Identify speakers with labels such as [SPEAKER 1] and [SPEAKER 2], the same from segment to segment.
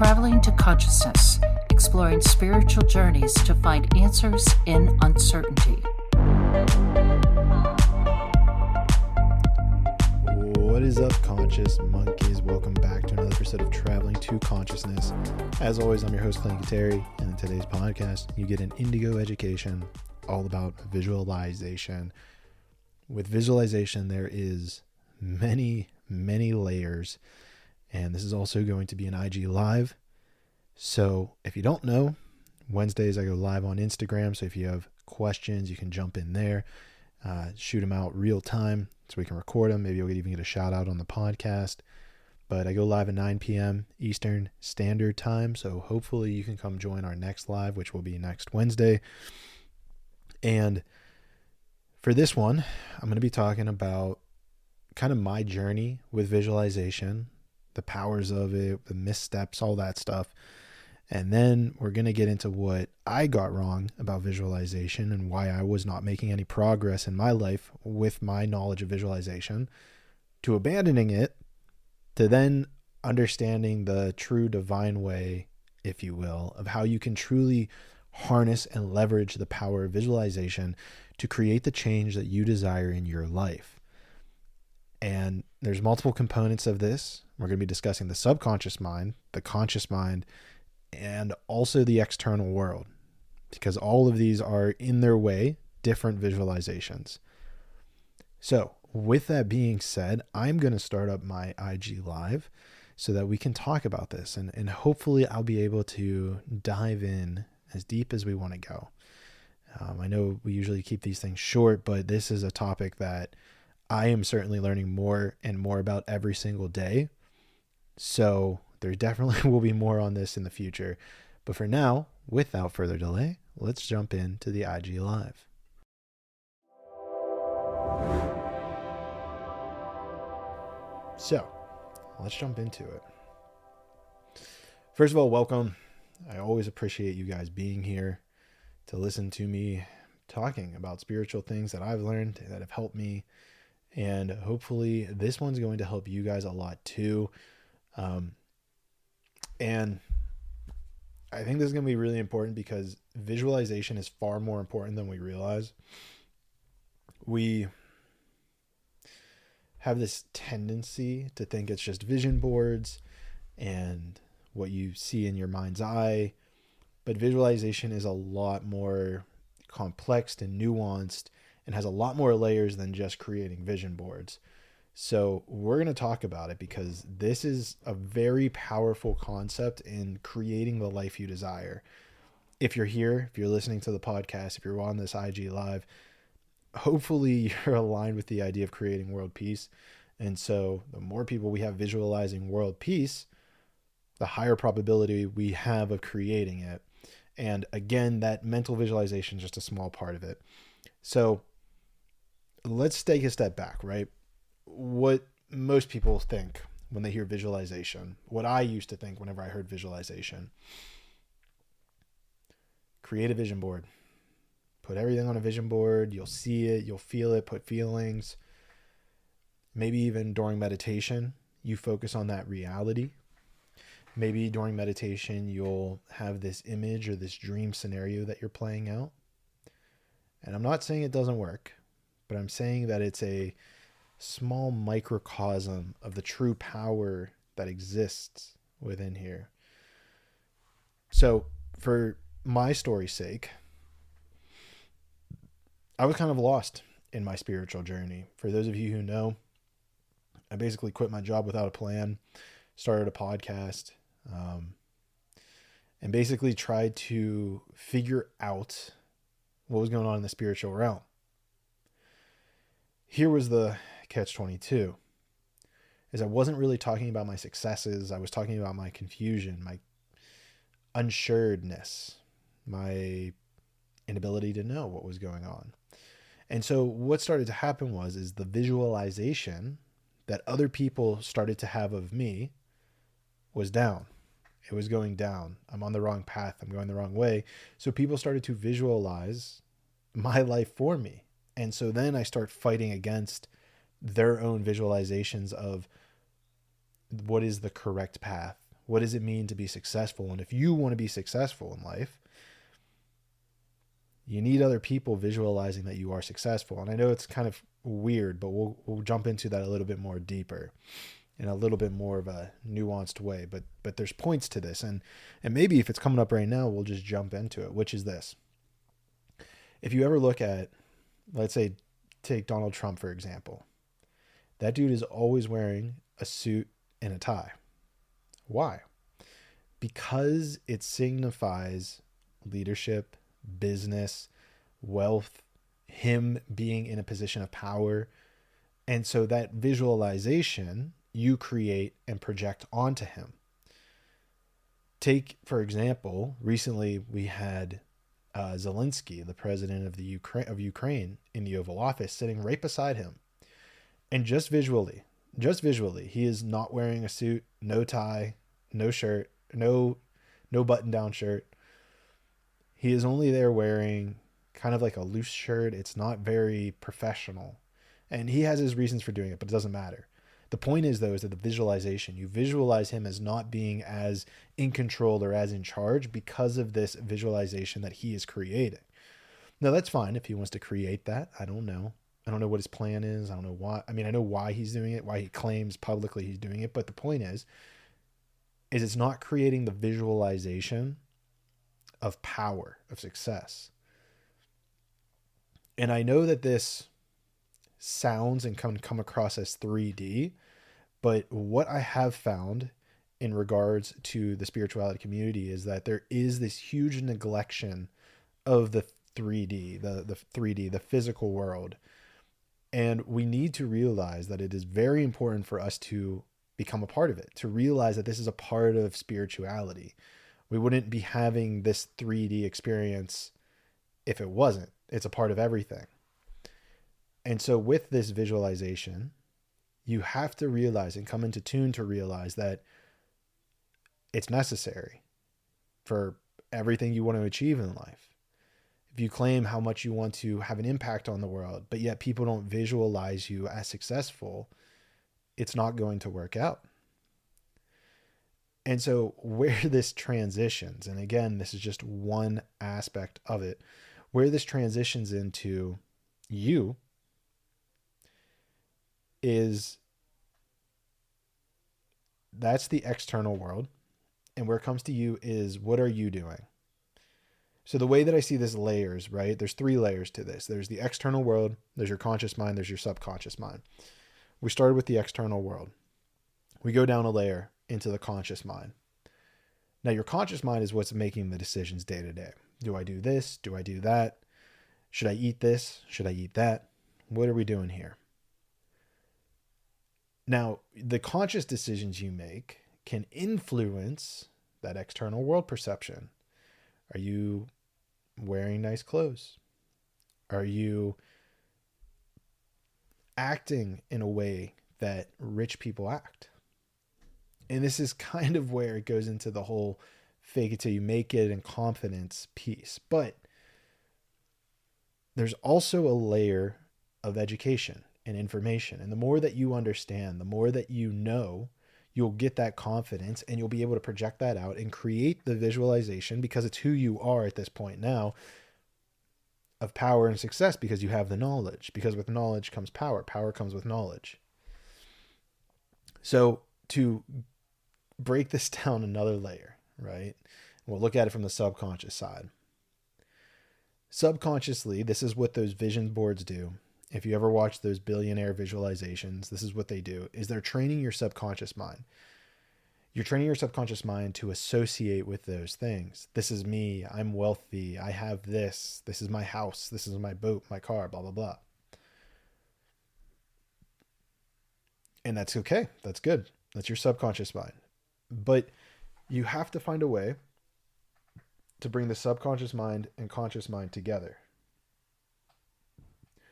[SPEAKER 1] Traveling to Consciousness, exploring spiritual journeys to find answers in uncertainty.
[SPEAKER 2] What is up, conscious monkeys? Welcome back to another episode of Traveling to Consciousness. As always, I'm your host, Clayton Cuteri, and in today's podcast, you get an Indigo education all about visualization. With visualization, there is many layers, and this is also going to be an IG live. So if you don't know, Wednesdays I go live on Instagram, so if you have questions, you can jump in there, shoot them out real time so we can record them. Maybe you'll even get a shout out on the podcast. But I go live at 9 p.m. Eastern Standard Time, so hopefully you can come join our next live, which will be next Wednesday. And for this one, I'm going to be talking about kind of my journey with visualization, the powers of it, the missteps, all that stuff. And then we're going to get into what I got wrong about visualization and why I was not making any progress in my life with my knowledge of visualization, to abandoning it, to then understanding the true divine way, if you will, of how you can truly harness and leverage the power of visualization to create the change that you desire in your life. And there's multiple components of this. We're going to be discussing the subconscious mind, the conscious mind, and also the external world, because all of these are in their way different visualizations. So with that being said, I'm going to start up my IG live so that we can talk about this, and hopefully I'll be able to dive in as deep as we want to go. I know we usually keep these things short, but this is a topic that I am certainly learning more and more about every single day. So there definitely will be more on this in the future. But for now, without further delay, let's jump into the IG Live. So let's jump into it. First of all, welcome. I always appreciate you guys being here to listen to me talking about spiritual things that I've learned that have helped me. And hopefully this one's going to help you guys a lot too. And I think this is going to be really important because visualization is far more important than we realize. We have this tendency to think it's just vision boards and what you see in your mind's eye, but visualization is a lot more complex and nuanced and has a lot more layers than just creating vision boards. So we're going to talk about it because this is a very powerful concept in creating the life you desire. If you're here, if you're listening to the podcast, if you're on this IG live, hopefully you're aligned with the idea of creating world peace. And so the more people we have visualizing world peace, the higher probability we have of creating it. And again, that mental visualization is just a small part of it. So let's take a step back, right? What most people think when they hear visualization, what I used to think whenever I heard visualization: create a vision board, put everything on a vision board. You'll see it, you'll feel it, put feelings. Maybe even during meditation, you focus on that reality. Maybe during meditation, you'll have this image or this dream scenario that you're playing out. And I'm not saying it doesn't work, but I'm saying that it's a small microcosm of the true power that exists within here. So for my story's sake, I was kind of lost in my spiritual journey. For those of you who know, I basically quit my job without a plan, started a podcast, and basically tried to figure out what was going on in the spiritual realm. Here was the catch-22, is I wasn't really talking about my successes. I was talking about my confusion, my unsureness, my inability to know what was going on. And so what started to happen is the visualization that other people started to have of me was down. It was going down. I'm on the wrong path. I'm going the wrong way. So people started to visualize my life for me. And so then I start fighting against their own visualizations of what is the correct path, What does it mean to be successful? And if you want to be successful in life, you need other people visualizing that you are successful. And I know it's kind of weird, but we'll jump into that a little bit more deeper in a little bit more of a nuanced way. But there's points to this. And maybe if it's coming up right now, we'll just jump into it, which is this. If you ever look at, let's say, take Donald Trump, for example. That dude is always wearing a suit and a tie. Why? Because it signifies leadership, business, wealth, him being in a position of power. And so that visualization you create and project onto him. Take, for example, recently we had Zelensky, the president of Ukraine, in the Oval Office, sitting right beside him. And just visually, he is not wearing a suit, no tie, no shirt, no button-down shirt. He is only there wearing kind of like a loose shirt. It's not very professional. And he has his reasons for doing it, but it doesn't matter. The point is, though, is that the visualization, you visualize him as not being as in control or as in charge because of this visualization that he is creating. Now, that's fine if he wants to create that. I don't know. I don't know what his plan is. I don't know why. I mean, I know why he's doing it, why he claims publicly he's doing it. But the point is it's not creating the visualization of power, of success. And I know that this sounds and can come across as 3D, but what I have found in regards to the spirituality community is that there is this huge neglection of the 3D, the physical world. And we need to realize that it is very important for us to become a part of it, to realize that this is a part of spirituality. We wouldn't be having this 3D experience if it wasn't. It's a part of everything. And so with this visualization, you have to realize and come into tune to realize that it's necessary for everything you want to achieve in life. If you claim how much you want to have an impact on the world, but yet people don't visualize you as successful, it's not going to work out. And so where this transitions, and again, this is just one aspect of it, where this transitions into you is that's the external world. And where it comes to you is, what are you doing? So the way that I see this layers, right? There's 3 layers to this. There's the external world, there's your conscious mind, there's your subconscious mind. We started with the external world. We go down a layer into the conscious mind. Now your conscious mind is what's making the decisions day to day. Do I do this? Do I do that? Should I eat this? Should I eat that? What are we doing here? Now, the conscious decisions you make can influence that external world perception. Are you wearing nice clothes? Are you acting in a way that rich people act? And this is kind of where it goes into the whole fake it till you make it and confidence piece. But there's also a layer of education and information. And the more that you understand, the more that you know, you'll get that confidence and you'll be able to project that out and create the visualization, because it's who you are at this point now, of power and success, because you have the knowledge. Because with knowledge comes power. Power comes with knowledge. So to break this down another layer, right? We'll look at it from the subconscious side. Subconsciously, this is what those vision boards do. If you ever watch those billionaire visualizations, this is what they do, is they're training your subconscious mind. You're training your subconscious mind to associate with those things. This is me. I'm wealthy. I have this. This is my house. This is my boat, my car, blah, blah, blah. And that's okay. That's good. That's your subconscious mind. But you have to find a way to bring the subconscious mind and conscious mind together.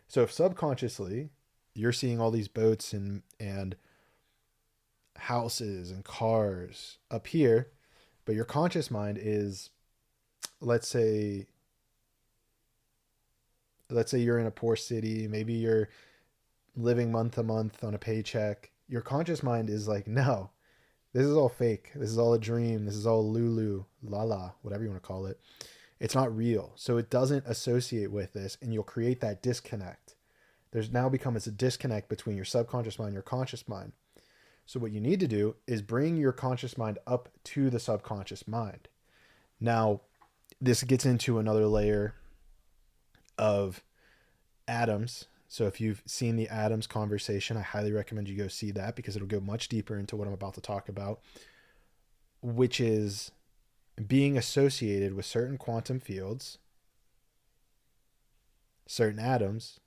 [SPEAKER 2] So if subconsciously you're seeing all these boats and houses and cars up here, but your conscious mind is, let's say you're in a poor city, maybe you're living month to month on a paycheck. Your conscious mind is like, no, This is all fake. This is all a dream. This is all Lulu, Lala, whatever you want to call it. It's not real. So it doesn't associate with this, and you'll create that disconnect. There's now becomes a disconnect between your subconscious mind and your conscious mind. So what you need to do is bring your conscious mind up to the subconscious mind. Now, this gets into another layer of atoms. So if you've seen the atoms conversation, I highly recommend you go see that, because it'll go much deeper into what I'm about to talk about, which is being associated with certain quantum fields, certain atoms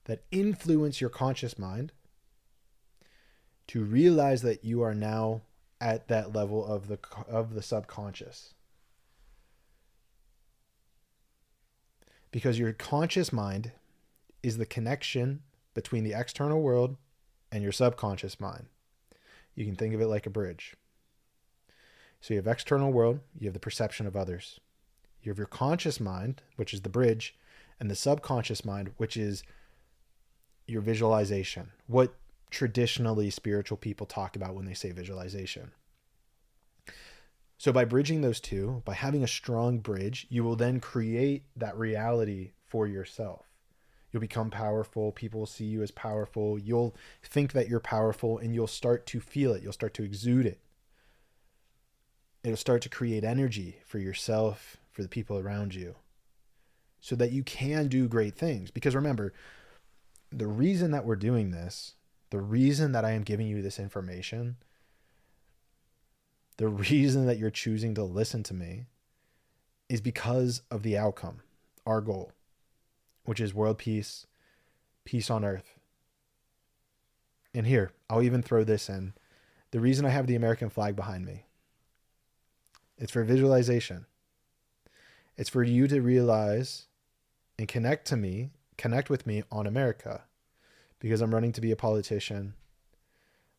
[SPEAKER 2] that influence your conscious mind to realize that you are now at that level of the subconscious. Because your conscious mind is the connection between the external world and your subconscious mind. You can think of it like a bridge. So you have external world, you have the perception of others. You have your conscious mind, which is the bridge, and the subconscious mind, which is your visualization. What traditionally spiritual people talk about when they say visualization. So by bridging those two, by having a strong bridge, you will then create that reality for yourself. You'll become powerful. People will see you as powerful. You'll think that you're powerful, and you'll start to feel it. You'll start to exude it. It'll start to create energy for yourself, for the people around you, so that you can do great things. Because remember, the reason that we're doing this, the reason that I am giving you this information, the reason that you're choosing to listen to me is because of the outcome, our goal, which is world peace, peace on earth. And here, I'll even throw this in. The reason I have the American flag behind me, it's for visualization. It's for you to realize and connect with me on America, because I'm running to be a politician.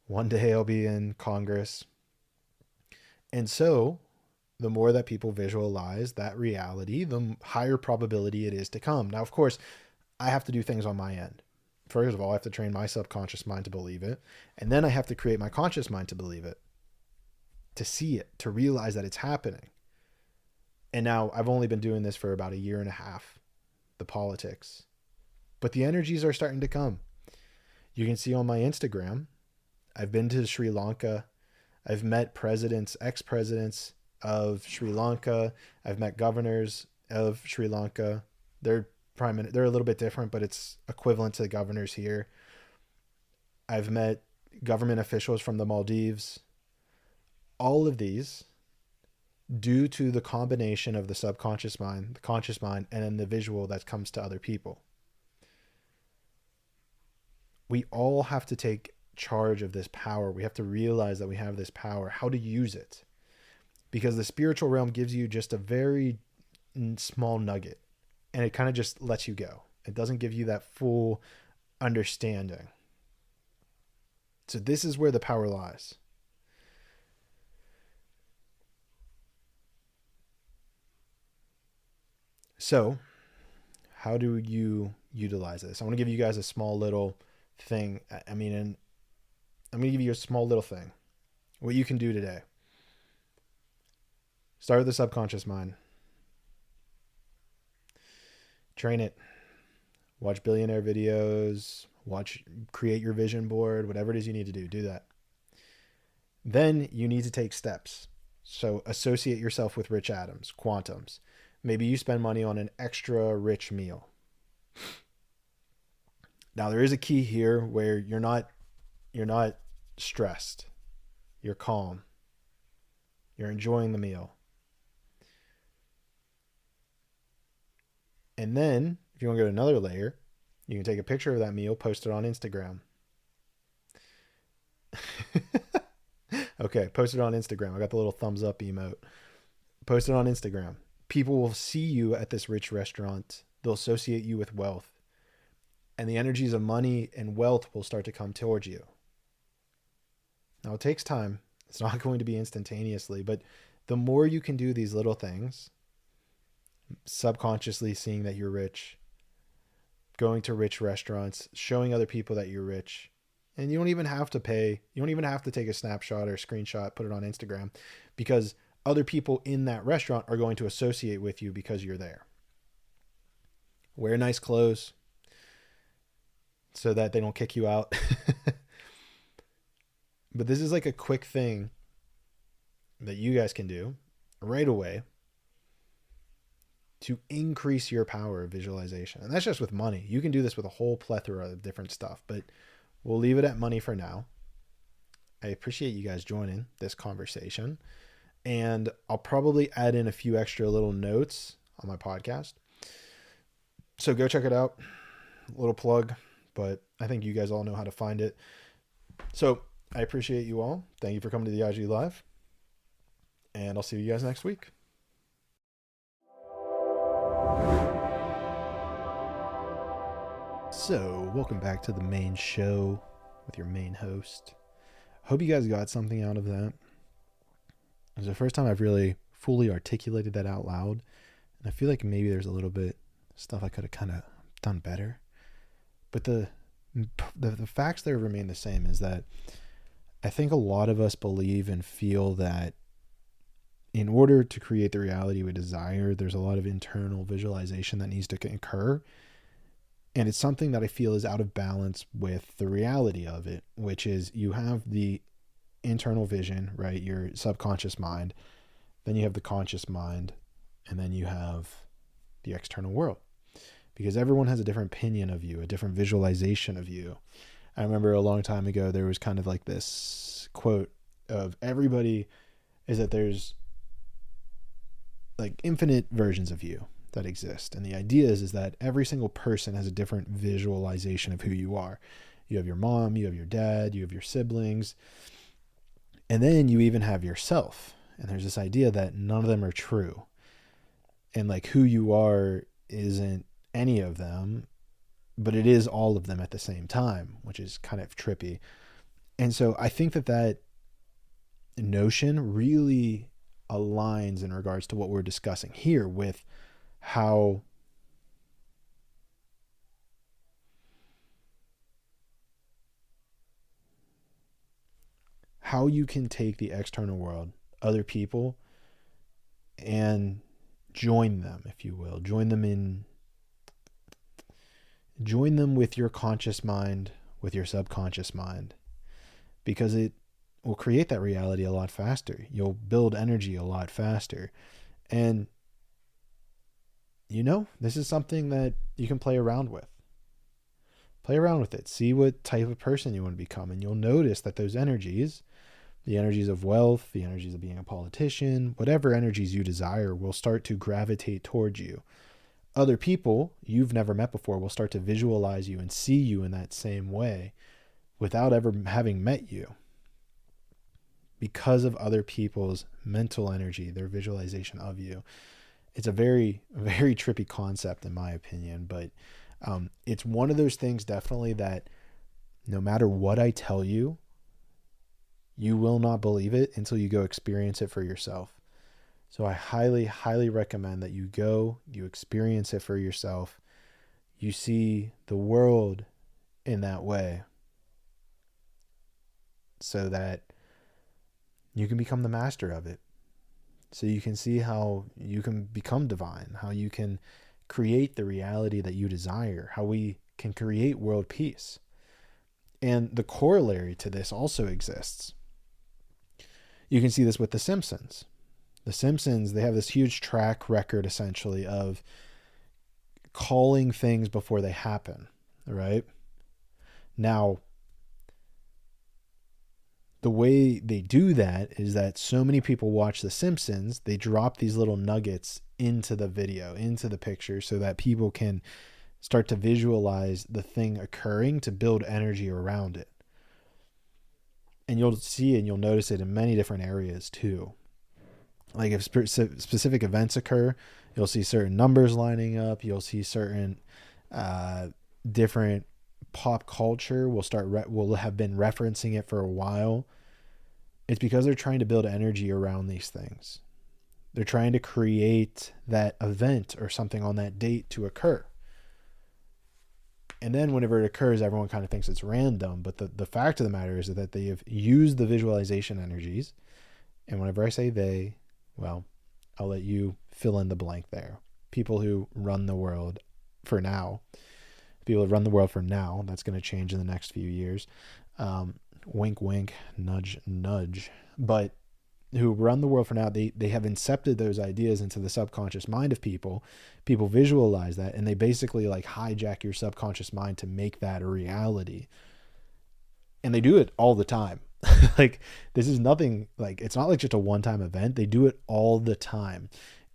[SPEAKER 2] One day I'll be in Congress. And so the more that people visualize that reality, the higher probability it is to come. Now, of course, I have to do things on my end. First of all, I have to train my subconscious mind to believe it. And then I have to create my conscious mind to believe it, to see it, to realize that it's happening. And now I've only been doing this for about 1.5 years, the politics. But the energies are starting to come. You can see on my Instagram, I've been to Sri Lanka. I've met presidents, ex-presidents of Sri Lanka. I've met governors of Sri Lanka. They're a little bit different, but it's equivalent to the governors here. I've met government officials from the Maldives. All of these, due to the combination of the subconscious mind, the conscious mind, and then the visual that comes to other people. We all have to take charge of this power. We have to realize that we have this power, how to use it. Because the spiritual realm gives you just a very small nugget, and it kind of just lets you go. It doesn't give you that full understanding. So this is where the power lies. So how do you utilize this? I want to give you guys a small little thing. I'm going to give you a small little thing. What you can do today. Start with the subconscious mind. Train it. Watch billionaire videos. Create your vision board. Whatever it is you need to do, do that. Then you need to take steps. So associate yourself with rich atoms, quantums. Maybe you spend money on an extra rich meal. Now there is a key here where you're not stressed. You're calm. You're enjoying the meal. And then, if you want to go to another layer, you can take a picture of that meal, post it on Instagram. Okay, post it on Instagram. I got the little thumbs up emote. Post it on Instagram. People will see you at this rich restaurant. They'll associate you with wealth. And the energies of money and wealth will start to come towards you. Now, it takes time. It's not going to be instantaneously, but the more you can do these little things, subconsciously seeing that you're rich, going to rich restaurants, showing other people that you're rich, And you don't even have to pay. You don't even have to take a snapshot or a screenshot, put it on Instagram, because other people in that restaurant are going to associate with you because you're there. Wear nice clothes so that they don't kick you out. But this is like a quick thing that you guys can do right away to increase your power of visualization. And that's just with money. You can do this with a whole plethora of different stuff, but we'll leave it at money for now. I appreciate you guys joining this conversation, and I'll probably add in a few extra little notes on my podcast. So go check it out. A little plug, but I think you guys all know how to find it. So I appreciate you all. Thank you for coming to the IG Live, and I'll see you guys next week. So welcome back to the main show with your main host. Hope you guys got something out of that. It was the first time I've really fully articulated that out loud, and I feel like maybe there's a little bit stuff I could have kind of done better. But the facts there remain the same, is that I think a lot of us believe and feel that in order to create the reality we desire, there's a lot of internal visualization that needs to occur. And it's something that I feel is out of balance with the reality of it, which is you have the internal vision, right? Your subconscious mind. Then you have the conscious mind. And then you have the external world. Because everyone has a different opinion of you, a different visualization of you. I remember a long time ago, there was kind of like this quote of everybody is that there's like infinite versions of you that exist. And the idea is that every single person has a different visualization of who you are. You have your mom, you have your dad, you have your siblings, and then you even have yourself. And there's this idea that none of them are true. And like who you are isn't any of them, but it is all of them at the same time, which is kind of trippy. And so I think that notion really aligns in regards to what we're discussing here with how you can take the external world, other people, and join them, if you will. Join them with your conscious mind, with your subconscious mind, because it will create that reality a lot faster. You'll build energy a lot faster. And this is something that you can play around with. Play around with it. See what type of person you want to become. And you'll notice that those energies, the energies of wealth, the energies of being a politician, whatever energies you desire, will start to gravitate towards you. Other people you've never met before will start to visualize you and see you in that same way without ever having met you, because of other people's mental energy, their visualization of you. It's a very, very trippy concept in my opinion, but it's one of those things definitely that no matter what I tell you, you will not believe it until you go experience it for yourself. So I highly, highly recommend that you go, you experience it for yourself. You see the world in that way so that you can become the master of it. So you can see how you can become divine, how you can create the reality that you desire, how we can create world peace. And the corollary to this also exists. You can see this with The Simpsons. The Simpsons, they have this huge track record essentially of calling things before they happen, right? Now, the way they do that is that so many people watch The Simpsons, they drop these little nuggets into the video, into the picture, so that people can start to visualize the thing occurring to build energy around it. And you'll see and you'll notice it in many different areas too. Like if specific events occur, you'll see certain numbers lining up. You'll see certain different pop culture will have been referencing it for a while. It's because they're trying to build energy around these things. They're trying to create that event or something on that date to occur. And then whenever it occurs, everyone kind of thinks it's random. But the fact of the matter is that they have used the visualization energies. And whenever I say they, well, I'll let you fill in the blank there. People who run the world for now. People who run the world for now. That's going to change in the next few years. Wink, wink, nudge, nudge. But who run the world for now, they have incepted those ideas into the subconscious mind of people. People visualize that, and they basically like hijack your subconscious mind to make that a reality. And they do it all the time. Like, this is nothing, like, it's not like just a one-time event. They do it all the time.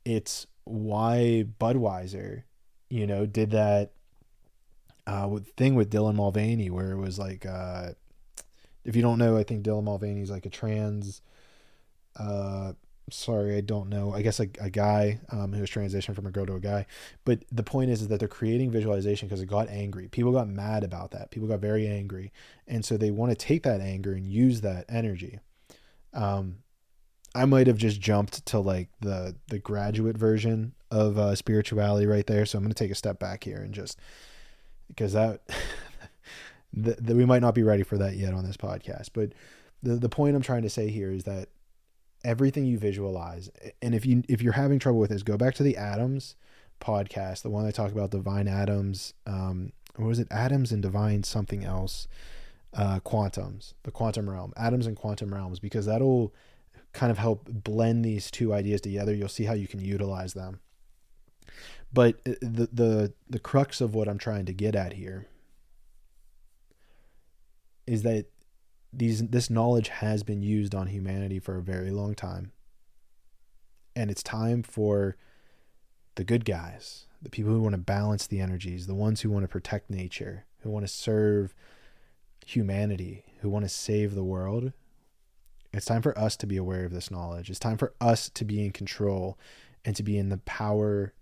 [SPEAKER 2] It's why Budweiser, did that thing with Dylan Mulvaney, where it was like, if you don't know, I think Dylan Mulvaney is like a trans, sorry, I don't know. I guess like a guy who was transitioned from a girl to a guy. But the point is that they're creating visualization because it got angry. People got mad about that. People got very angry. And so they want to take that anger and use that energy. I might have just jumped to like the graduate version of spirituality right there. So I'm going to take a step back here and just, because that we might not be ready for that yet on this podcast. But the point I'm trying to say here is that everything you visualize, and if you're having trouble with this, go back to the Atoms podcast, the one I talk about divine atoms, what was it, atoms and divine something else, quantums, the quantum realm, atoms and quantum realms, because that'll kind of help blend these two ideas together. You'll see how you can utilize them. But the crux of what I'm trying to get at here is that this knowledge has been used on humanity for a very long time. And it's time for the good guys, the people who want to balance the energies, the ones who want to protect nature, who want to serve humanity, who want to save the world. It's time for us to be aware of this knowledge. It's time for us to be in control and to be in the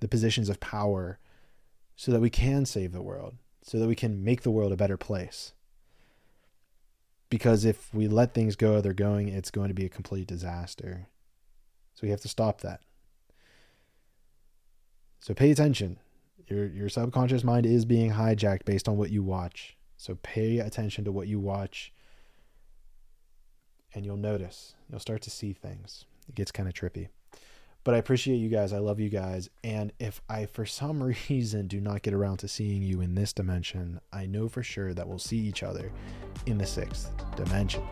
[SPEAKER 2] positions of power, so that we can save the world, so that we can make the world a better place. Because if we let things go, they're going, it's going to be a complete disaster. So we have to stop that. So pay attention. Your subconscious mind is being hijacked based on what you watch. So pay attention to what you watch, and you'll notice. You'll start to see things. It gets kind of trippy. But I appreciate you guys. I love you guys. And if I, for some reason, do not get around to seeing you in this dimension, I know for sure that we'll see each other in the 6th dimension.